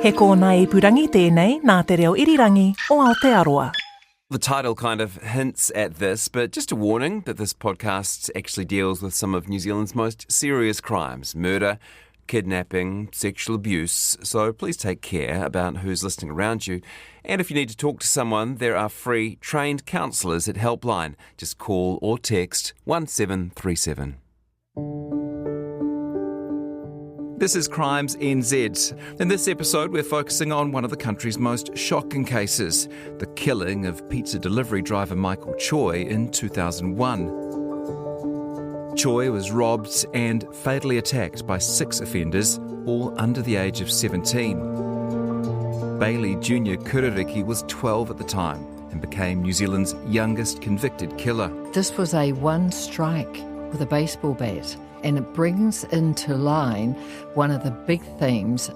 He kōna ipurangi tēnei nā te reo irirangi o Aotearoa. The title kind of hints at this, but just a warning that this podcast actually deals with some of New Zealand's most serious crimes: murder, kidnapping, sexual abuse. So please take care about who's listening around you. And if you need to talk to someone, there are free trained counsellors at Helpline. Just call or text 1737. This is Crimes NZ. In this episode, we're focusing on one of the country's most shocking cases, the killing of pizza delivery driver Michael Choy in 2001. Choy was robbed and fatally attacked by 6 offenders, all under the age of 17. Bailey Jr. Kurariki was 12 at the time and became New Zealand's youngest convicted killer. This was a one strike with a baseball bat. And it brings into line one of the big themes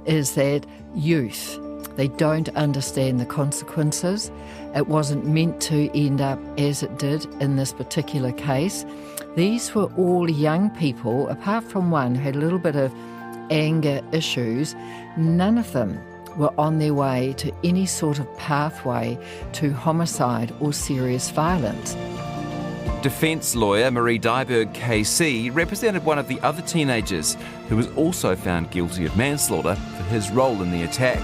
is that youth, they don't understand the consequences. It wasn't meant to end up as it did in this particular case. These were all young people, apart from one who had a little bit of anger issues. None of them were on their way to any sort of pathway to homicide or serious violence. Defence lawyer Marie Dyhrberg KC represented one of the other teenagers who was also found guilty of manslaughter for his role in the attack.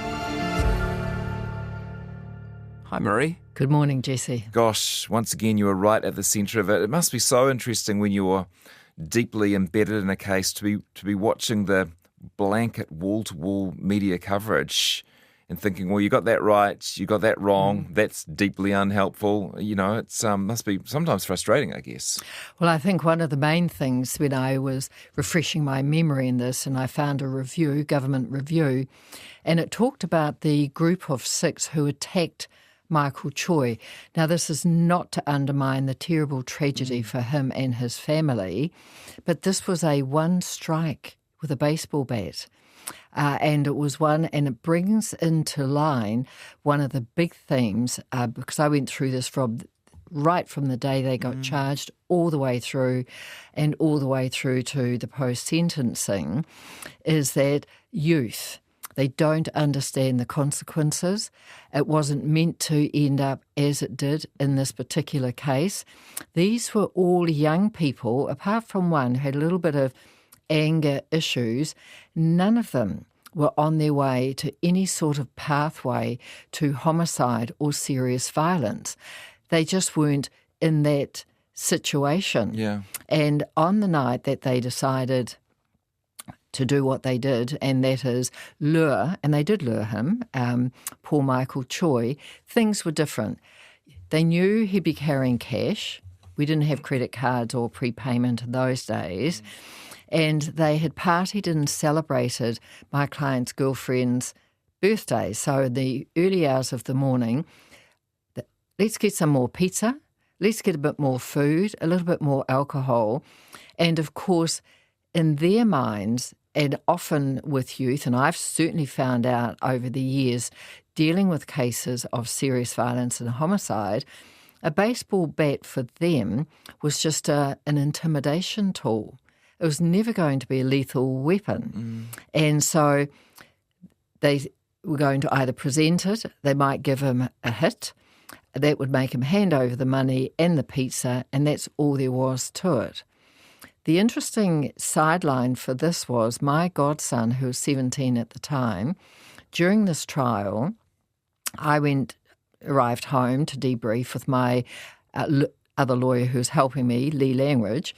Hi, Marie. Good morning, Jesse. Gosh, once again, you were right at the centre of it. It must be so interesting when you're deeply embedded in a case to be watching the blanket wall-to-wall media coverage and thinking, well, you got that right, you got that wrong, that's deeply unhelpful. You know, it's must be sometimes frustrating, I guess. Well, I think one of the main things when I was refreshing my memory in this, and I found a review, government review, and it talked about the group of 6 who attacked Michael Choy. Now, this is not to undermine the terrible tragedy for him and his family, but this was a one strike with a baseball bat. And it brings into line one of the big themes, because I went through this right from the day they got charged all the way through to the post-sentencing, is that youth, they don't understand the consequences. It wasn't meant to end up as it did in this particular case. These were all young people, apart from one who had a little bit of anger issues. None of them were on their way to any sort of pathway to homicide or serious violence. They just weren't in that situation. Yeah. And on the night that they decided to do what they did, and that is lure, and they did lure him, poor Michael Choy, things were different. They knew he'd be carrying cash. We didn't have credit cards or prepayment in those days. And they had partied and celebrated my client's girlfriend's birthday. So in the early hours of the morning, let's get some more pizza, let's get a bit more food, a little bit more alcohol. And of course, in their minds, and often with youth, and I've certainly found out over the years dealing with cases of serious violence and homicide, a baseball bat for them was just an intimidation tool. It was never going to be a lethal weapon. And so they were going to either present it, they might give him a hit, that would make him hand over the money and the pizza, and that's all there was to it. The interesting sideline for this was my godson, who was 17 at the time. During this trial, I arrived home to debrief with my other lawyer who was helping me, Lee Langridge,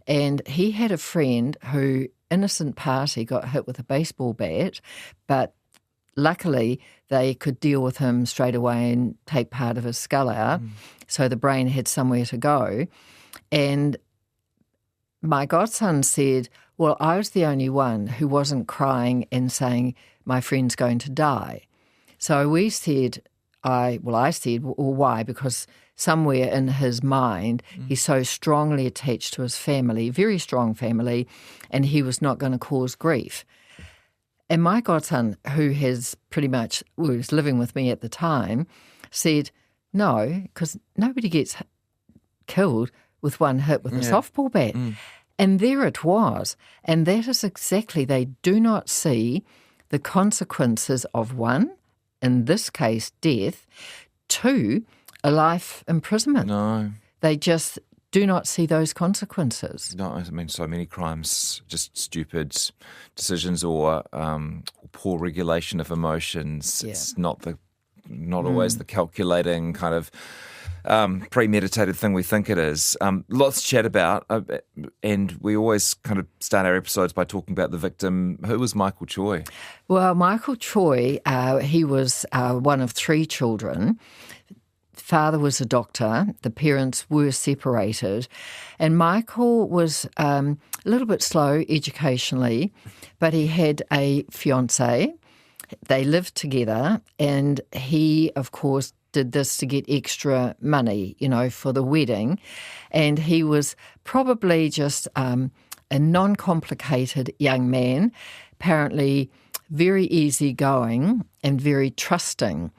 and he had a friend who, innocent party, got hit with a baseball bat, but luckily they could deal with him straight away and take part of his skull out, so the brain had somewhere to go. And my godson said, well, I was the only one who wasn't crying and saying, my friend's going to die. So we said, I said, well, why? Because somewhere in his mind, he's so strongly attached to his family, very strong family, and he was not going to cause grief. And my godson, who was living with me at the time, said, no, because nobody gets killed with one hit with a softball bat. And there it was. And that is exactly, they do not see the consequences of one, in this case death, two, a life imprisonment. No. They just do not see those consequences. No, I mean, so many crimes, just stupid decisions or poor regulation of emotions. Yeah. It's not always the calculating kind of premeditated thing we think it is. Lots to chat about, and we always kind of start our episodes by talking about the victim. Who was Michael Choy? Well, Michael Choy, he was one of three children. Father was a doctor. The parents were separated. And Michael was a little bit slow educationally, but he had a fiancée. They lived together, and he, of course, did this to get extra money, for the wedding. And he was probably just a non-complicated young man, apparently very easygoing and very trusting.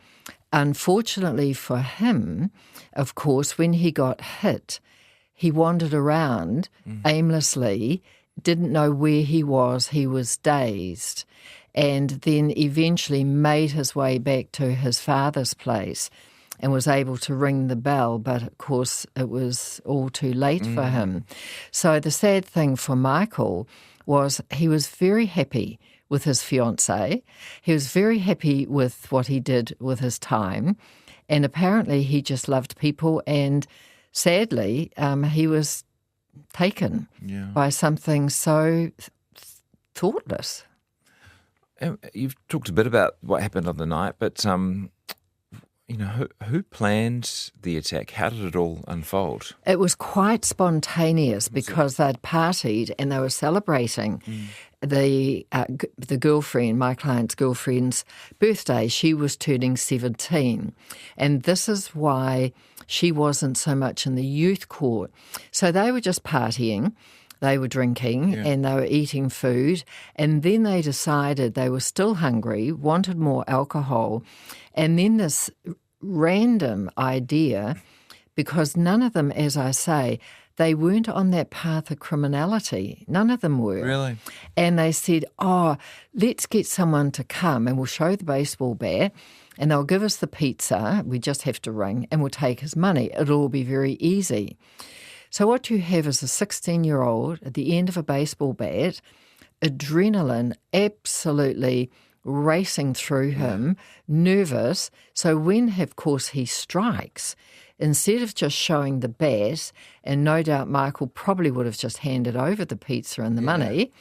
Unfortunately for him, of course, when he got hit, he wandered around aimlessly, didn't know where he was dazed, and then eventually made his way back to his father's place and was able to ring the bell, but of course it was all too late for him. So the sad thing for Michael was he was very happy with his fiancée. He was very happy with what he did with his time, and apparently he just loved people, and sadly he was taken by something so thoughtless. You've talked a bit about what happened on the night, but who planned the attack? How did it all unfold? It was quite spontaneous because they'd partied and they were celebrating the girlfriend, my client's girlfriend's birthday. She was turning 17, and this is why she wasn't so much in the youth court. So they were just partying. They were drinking and they were eating food, and then they decided they were still hungry, wanted more alcohol, and then this random idea, because none of them, as I say, they weren't on that path of criminality. None of them were. Really? And they said, let's get someone to come and we'll show the baseball bat and they'll give us the pizza. We just have to ring and we'll take his money. It'll all be very easy. So what you have is a 16-year-old at the end of a baseball bat, adrenaline absolutely racing through him, nervous. So when, of course, he strikes, instead of just showing the bat, and no doubt Michael probably would have just handed over the pizza and the money,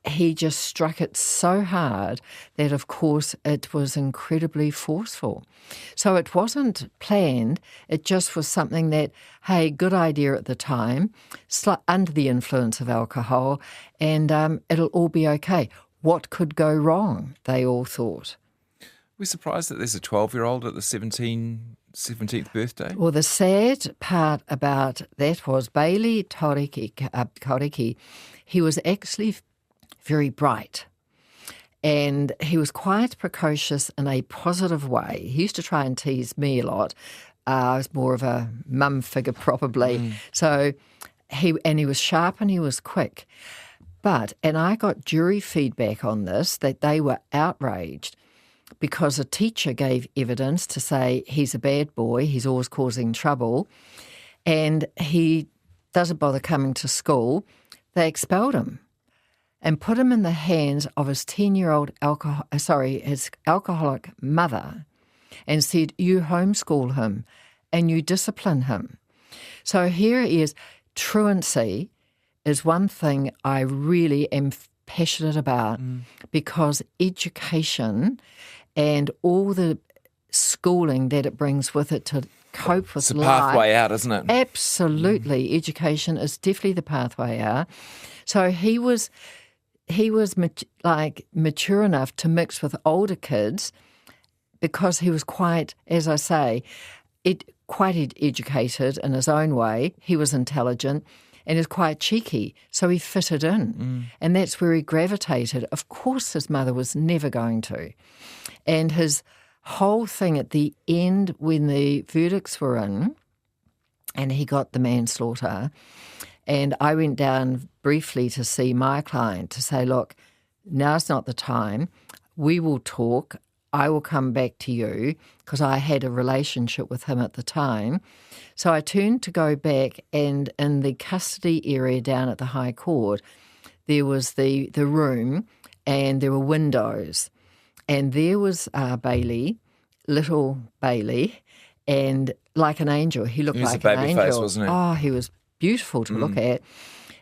he just struck it so hard that, of course, it was incredibly forceful. So it wasn't planned. It just was something that, hey, good idea at the time, under the influence of alcohol, and it'll all be okay. What could go wrong, they all thought. We're surprised that there's a 12-year-old at the 17th birthday. Well, the sad part about that was Bailey Koriki. He was actually very bright, and he was quite precocious in a positive way. He used to try and tease me a lot. I was more of a mum figure probably. So he was sharp and he was quick. And I got jury feedback on this, that they were outraged because a teacher gave evidence to say he's a bad boy, he's always causing trouble, and he doesn't bother coming to school. They expelled him and put him in the hands of his 10-year-old his alcoholic mother, and said, you homeschool him and you discipline him. So here is truancy is one thing I really am passionate about, because education and all the schooling that it brings with it to cope with life. It's a pathway out, isn't it? Absolutely. Education is definitely the pathway out. So he was mature enough to mix with older kids, because he was quite, as I say, quite educated in his own way. He was intelligent and is quite cheeky, so he fitted in. And that's where he gravitated. Of course his mother was never going to. And his whole thing at the end, when the verdicts were in, and he got the manslaughter, and I went down briefly to see my client to say, look, now's not the time. We will talk. I will come back to you, because I had a relationship with him at the time. So I turned to go back, and in the custody area down at the High Court, there was the room and there were windows. And there was Bailey, little Bailey, and like an angel. He looked like an angel. He was a baby face, wasn't he? Oh, he was beautiful to look at.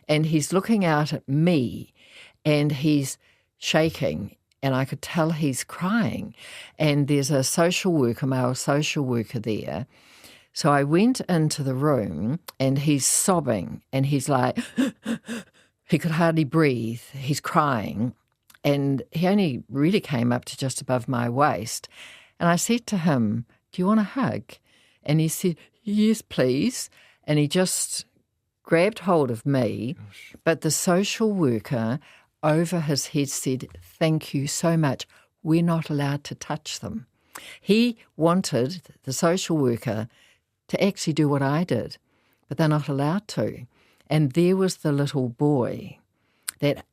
And he's looking out at me, and he's shaking, and I could tell he's crying. And there's a social worker, male social worker there. So I went into the room, and he's sobbing, and he's like, he could hardly breathe. He's crying. And he only really came up to just above my waist. And I said to him, do you want a hug? And he said, yes, please. And he just grabbed hold of me. Gosh. But the social worker over his head said, thank you so much. We're not allowed to touch them. He wanted the social worker to actually do what I did, but they're not allowed to. And there was the little boy that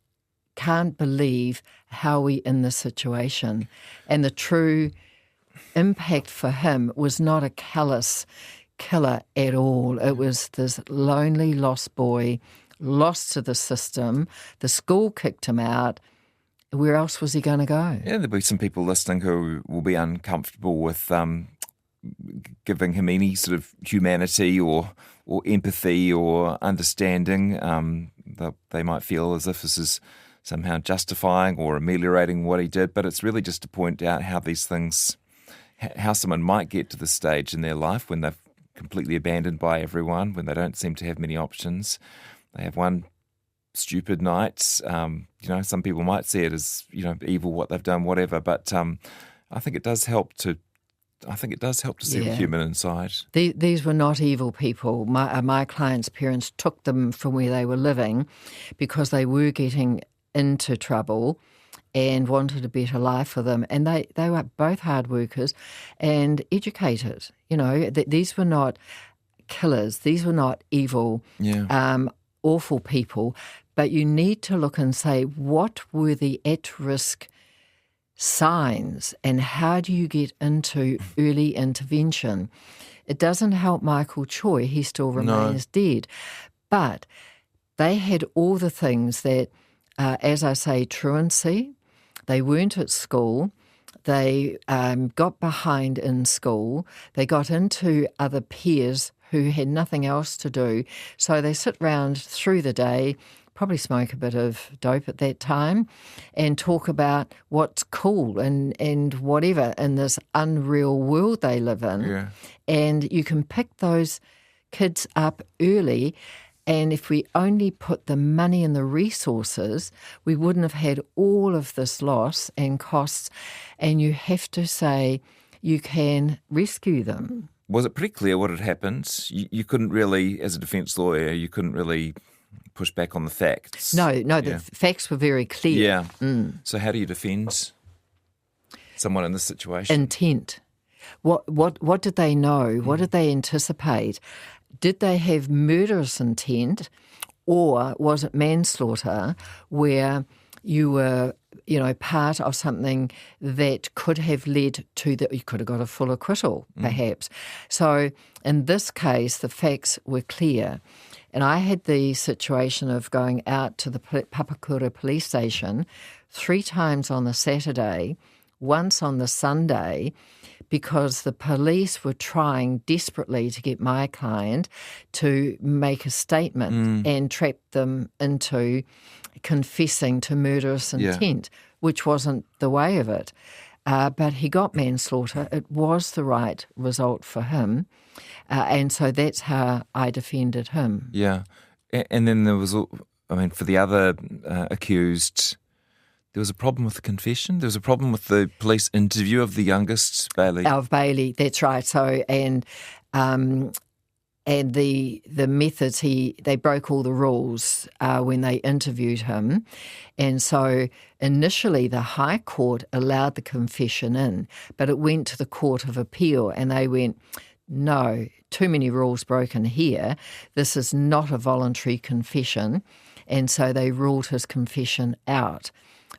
can't believe how we're in this situation. And the true impact for him was not a callous killer at all. It was this lonely, lost boy, lost to the system. The school kicked him out. Where else was he going to go? Yeah, there'll be some people listening who will be uncomfortable with giving him any sort of humanity or empathy or understanding. They might feel as if this is somehow justifying or ameliorating what he did, but it's really just to point out how these things, how someone might get to the stage in their life when they're completely abandoned by everyone, when they don't seem to have many options. They have one stupid night. Some people might see it as, evil, what they've done, whatever, but I think it does help to see the human inside. These were not evil people. My clients' parents took them from where they were living because they were getting into trouble and wanted a better life for them. And they were both hard workers and educated. These were not killers. These were not evil, awful people. But you need to look and say, what were the at-risk signs and how do you get into early intervention? It doesn't help Michael Choy. He still remains dead. But they had all the things that, as I say, truancy. They weren't at school. They got behind in school. They got into other peers who had nothing else to do. So they sit round through the day, probably smoke a bit of dope at that time, and talk about what's cool and whatever in this unreal world they live in. Yeah. And you can pick those kids up early. And if we only put the money and the resources, we wouldn't have had all of this loss and costs. And you have to say you can rescue them. Was it pretty clear what had happened? You couldn't really, as a defence lawyer, you couldn't really push back on the facts. No, the facts were very clear. Yeah. So how do you defend someone in this situation? Intent. What did they know? What did they anticipate? Did they have murderous intent, or was it manslaughter where you were, part of something that could have led to you could have got a full acquittal, perhaps. So in this case, the facts were clear. And I had the situation of going out to the Papakura police station 3 times on the Saturday, once on the Sunday, because the police were trying desperately to get my client to make a statement and trap them into confessing to murderous intent, which wasn't the way of it. But he got manslaughter. It was the right result for him. And so that's how I defended him. Yeah. And then there was, for the other accused, there was a problem with the confession. There was a problem with the police interview of the youngest, Bailey. Of Bailey, that's right. So, and the methods, they broke all the rules when they interviewed him. And so initially the High Court allowed the confession in, but it went to the Court of Appeal and they went, no, too many rules broken here. This is not a voluntary confession. And so they ruled his confession out.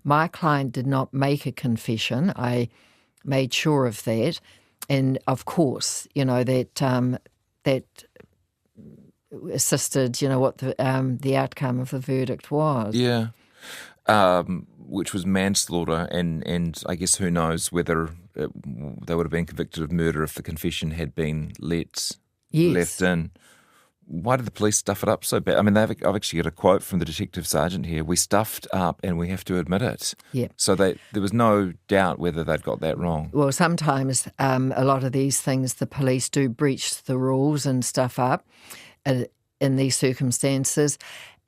My client did not make a confession. I made sure of that. And, of course, that assisted, what the outcome of the verdict was. Yeah. Which was manslaughter, and I guess who knows whether they would have been convicted of murder if the confession had been left in. Why did the police stuff it up so bad? I mean, I've actually got a quote from the detective sergeant here. "We stuffed up and we have to admit it." Yeah. So there was no doubt whether they'd got that wrong. Well, sometimes a lot of these things, the police do breach the rules and stuff up in these circumstances,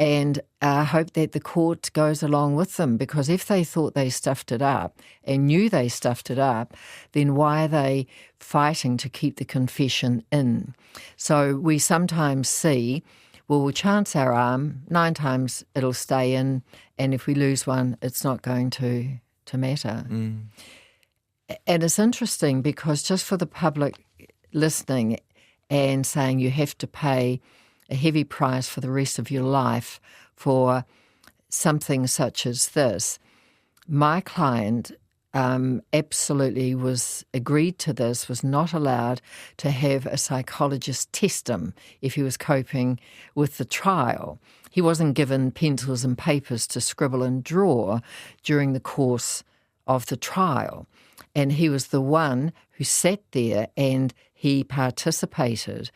and I hope that the court goes along with them, because if they thought they stuffed it up and knew they stuffed it up, then why are they fighting to keep the confession in? So we sometimes see, well, we'll chance our arm, 9 times it'll stay in, and if we lose one, it's not going to matter. Mm. And it's interesting because just for the public listening and saying you have to pay a heavy price for the rest of your life for something such as this, my client absolutely agreed to this, was not allowed to have a psychologist test him if he was coping with the trial. He wasn't given pencils and papers to scribble and draw during the course of the trial. And he was the one who sat there and he participated.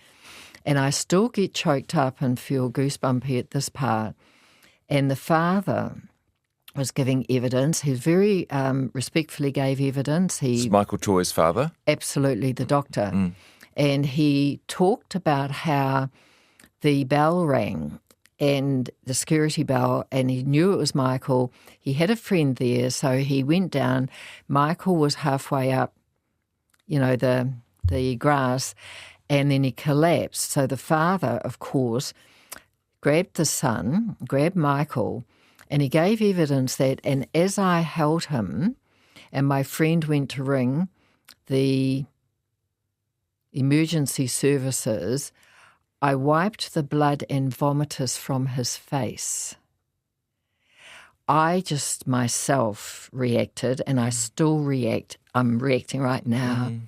And I still get choked up and feel goosebumpy at this part. And the father was giving evidence. He very respectfully gave evidence. This is Michael Choy's father? Absolutely, the doctor. Mm. And he talked about how the bell rang, and the security bell, and he knew it was Michael. He had a friend there, so he went down. Michael was halfway up, the grass, and then he collapsed. So the father, of course, grabbed the son, grabbed Michael, and he gave evidence that, and as I held him and my friend went to ring the emergency services, I wiped the blood and vomitus from his face. I just myself reacted, and I still react. I'm reacting right now. Mm.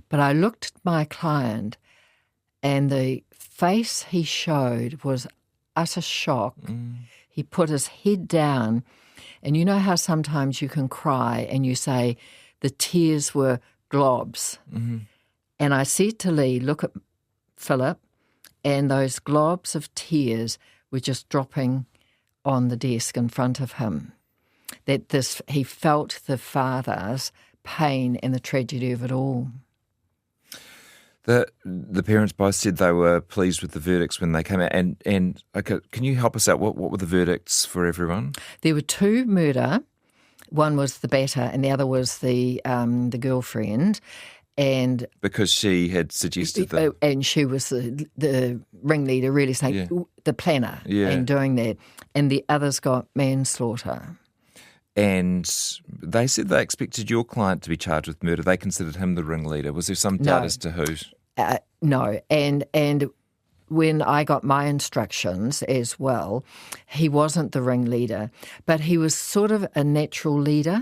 But I looked at my client, and the face he showed was utter shock. Mm. He put his head down, and you know how sometimes you can cry and you say the tears were globs. Mm-hmm. And I said to Lee, look at Philip, and those globs of tears were just dropping on the desk in front of him. He felt the father's pain and the tragedy of it all. The parents both said they were pleased with the verdicts when they came out. And okay, can you help us out? What were the verdicts for everyone? There were 2 murder. One was the batter, and the other was the girlfriend. And because she had suggested that, and she was the ringleader, really saying the planner, and doing that. And the others got manslaughter. And they said they expected your client to be charged with murder. They considered him the ringleader. Was there some doubt as to who? No. And when I got my instructions as well, he wasn't the ringleader, but he was sort of a natural leader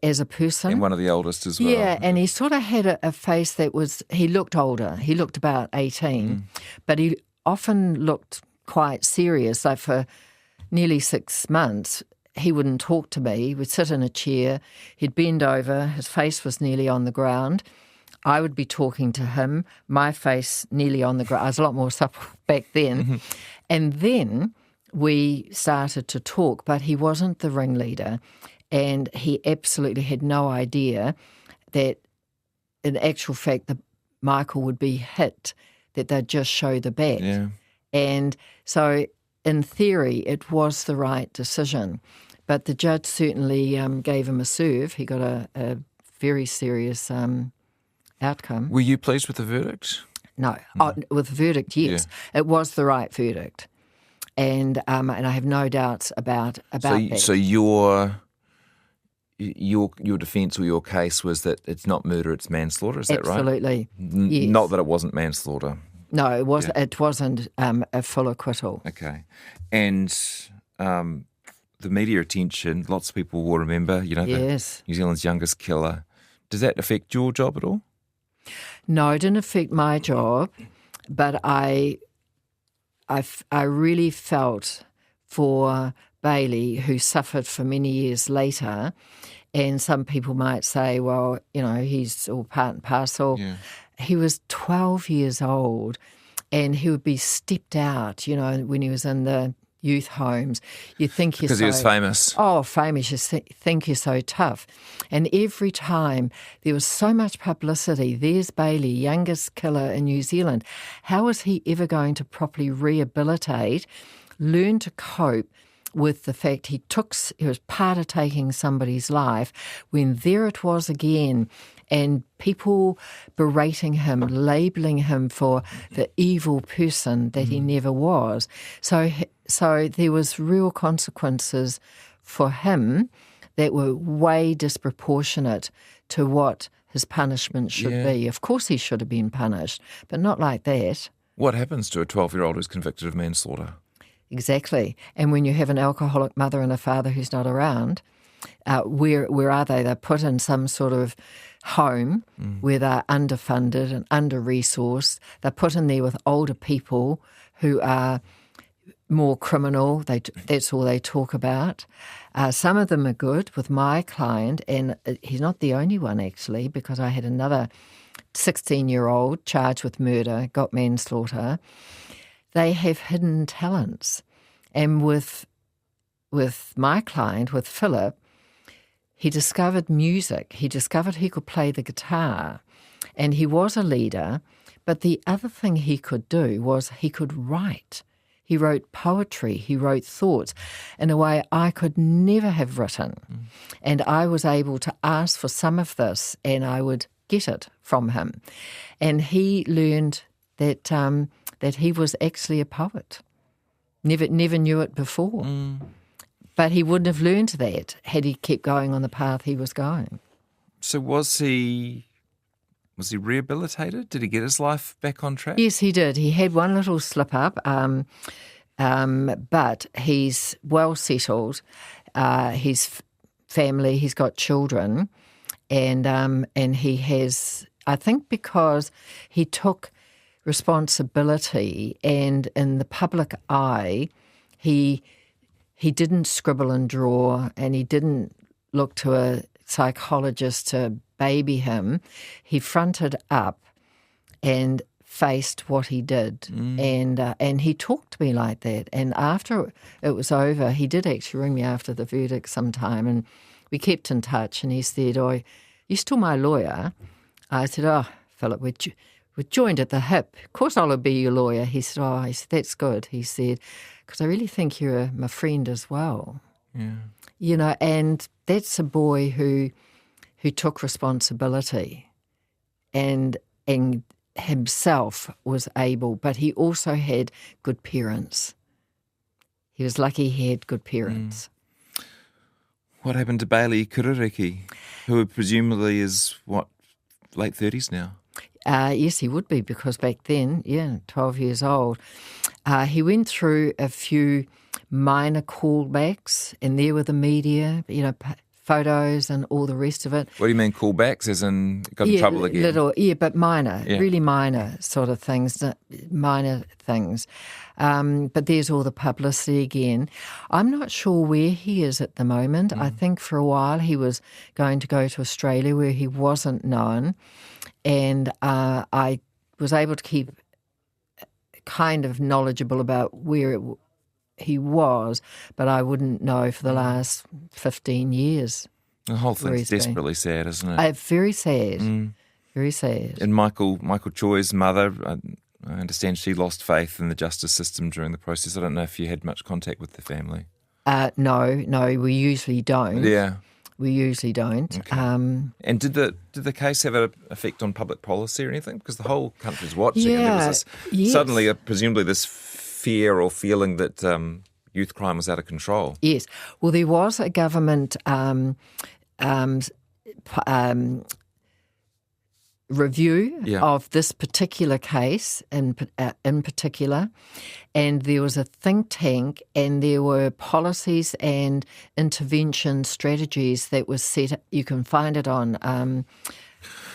as a person. And one of the oldest as well. Yeah, and he sort of had a face that he looked older. He looked about 18, but he often looked quite serious. Like for nearly 6 months, he wouldn't talk to me. He would sit in a chair. He'd bend over. His face was nearly on the ground. I would be talking to him, my face nearly on the ground. I was a lot more supple back then. Mm-hmm. And then we started to talk, but he wasn't the ringleader, and he absolutely had no idea that in actual fact that Michael would be hit, that they'd just show the bat. Yeah. And so in theory it was the right decision, but the judge certainly gave him a serve. He got a very serious outcome. Were you pleased with the verdict? No. With the verdict, yes. Yeah. It was the right verdict. And I have no doubts about that. So your defence or your case was that it's not murder, it's manslaughter, is that right? Absolutely. Yes. Not that it wasn't manslaughter. No, it wasn't a full acquittal. Okay. And the the media attention. Lots of people will remember, Yes. the New Zealand's youngest killer. Does that affect your job at all? No, it didn't affect my job, but I really felt for Bailey, who suffered for many years later. And some people might say, well, he's all part and parcel. Yeah. He was 12 years old and he would be stepped out, when he was in the youth homes. You think Because he was famous. Oh, famous. You think you're so tough. And every time there was so much publicity, there's Bailey, youngest killer in New Zealand. How is he ever going to properly rehabilitate, learn to cope with the fact he was part of taking somebody's life, when there it was again, and people berating him, labelling him for the evil person that he never was. So there was real consequences for him that were way disproportionate to what his punishment should be. Of course he should have been punished, but not like that. What happens to a 12-year-old who's convicted of manslaughter? Exactly. And when you have an alcoholic mother and a father who's not around, where are they? They're put in some sort of home where they're underfunded and under-resourced. They're put in there with older people who are more criminal. That's all they talk about. Some of them are good. With my client, and he's not the only one actually, because I had another 16-year-old charged with murder, got manslaughter. They have hidden talents. And with my client, with Philip, he discovered music. He discovered he could play the guitar. And he was a leader. But the other thing he could do was he could write. He wrote poetry. He wrote thoughts in a way I could never have written. And I was able to ask for some of this, and I would get it from him. And he learned that he was actually a poet. Never knew it before. But he wouldn't have learned that had he kept going on the path he was going. So was he rehabilitated? Did he get his life back on track? Yes, he did. He had one little slip up, but he's well settled. His family, he's got children, and he has, I think, because he took responsibility, and in the public eye, he didn't scribble and draw, and he didn't look to a psychologist to baby him. He fronted up and faced what he did, and he talked to me like that. And after it was over, he did actually ring me after the verdict sometime, and we kept in touch. And he said, "Oh, you're still my lawyer?" I said, "Oh, Philip, we're joined at the hip. Of course I'll be your lawyer." He said, "Oh," he said, "that's good." He said, "because I really think you're my friend as well." Yeah. And that's a boy who took responsibility and himself was able, but he also had good parents. He was lucky he had good parents. What happened to Bailey Kuririki, who presumably is, late 30s now? Yes, he would be, because back then, 12 years old. He went through a few minor callbacks, and there were the media, photos and all the rest of it. What do you mean callbacks, as in got in trouble again? But minor, really minor sort of things, minor things. But there's all the publicity again. I'm not sure where he is at the moment. I think for a while he was going to go to Australia, where he wasn't known. And I was able to keep kind of knowledgeable about where he was, but I wouldn't know for the last 15 years. The whole thing's desperately sad, isn't it? Very sad. Very sad. And Michael Choy's mother, I understand she lost faith in the justice system during the process. I don't know if you had much contact with the family. No, we usually don't. Yeah. We usually don't. Okay. And did the case have an effect on public policy or anything? Because the whole country's watching, and there was suddenly, presumably, this fear or feeling that youth crime was out of control. Yes. Well, there was a government review of this particular case in particular, and there was a think tank, and there were policies and intervention strategies that was set. You can find it on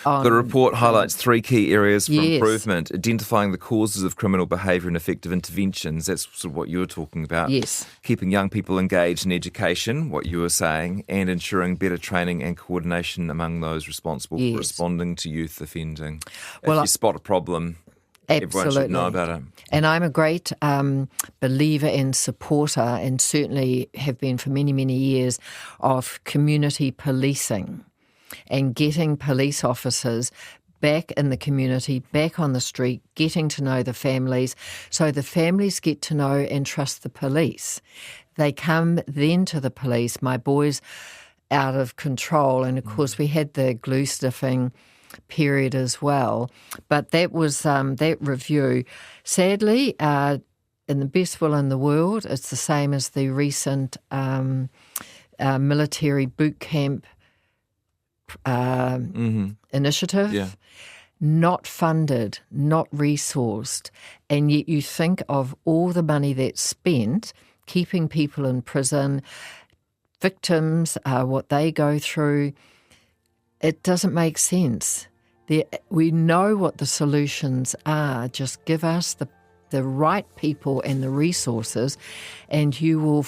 the report highlights 3 key areas for improvement: identifying the causes of criminal behaviour and effective interventions. That's sort of what you were talking about. Yes. Keeping young people engaged in education, what you were saying, and ensuring better training and coordination among those responsible for responding to youth offending. Well, if you spot a problem, everyone should know about it. And I'm a great believer and supporter, and certainly have been for many, many years, of community policing and getting police officers back in the community, back on the street, getting to know the families, so the families get to know and trust the police. They come then to the police. My boy's out of control, and of course we had the glue sniffing period as well. But that was that review. Sadly, in the best will in the world, it's the same as the recent military boot camp initiative. Not funded, not resourced, and yet you think of all the money that's spent keeping people in prison, victims, what they go through. It doesn't make sense. We know what the solutions are. Just give us the right people and the resources, and you will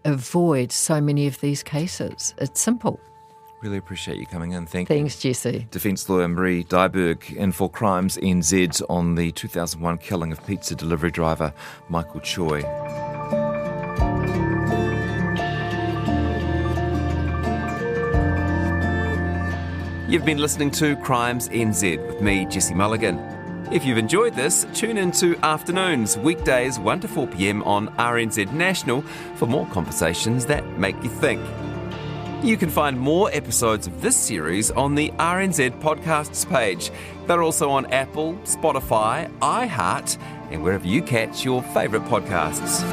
avoid so many of these cases. It's simple. Really appreciate you coming in. Thank you. Thanks, Jesse. Defence lawyer Marie Dyhrberg in for Crimes NZ on the 2001 killing of pizza delivery driver Michael Choy. You've been listening to Crimes NZ with me, Jesse Mulligan. If you've enjoyed this, tune into Afternoons, weekdays 1 to 4 p.m. on RNZ National for more conversations that make you think. You can find more episodes of this series on the RNZ Podcasts page. They're also on Apple, Spotify, iHeart, and wherever you catch your favourite podcasts.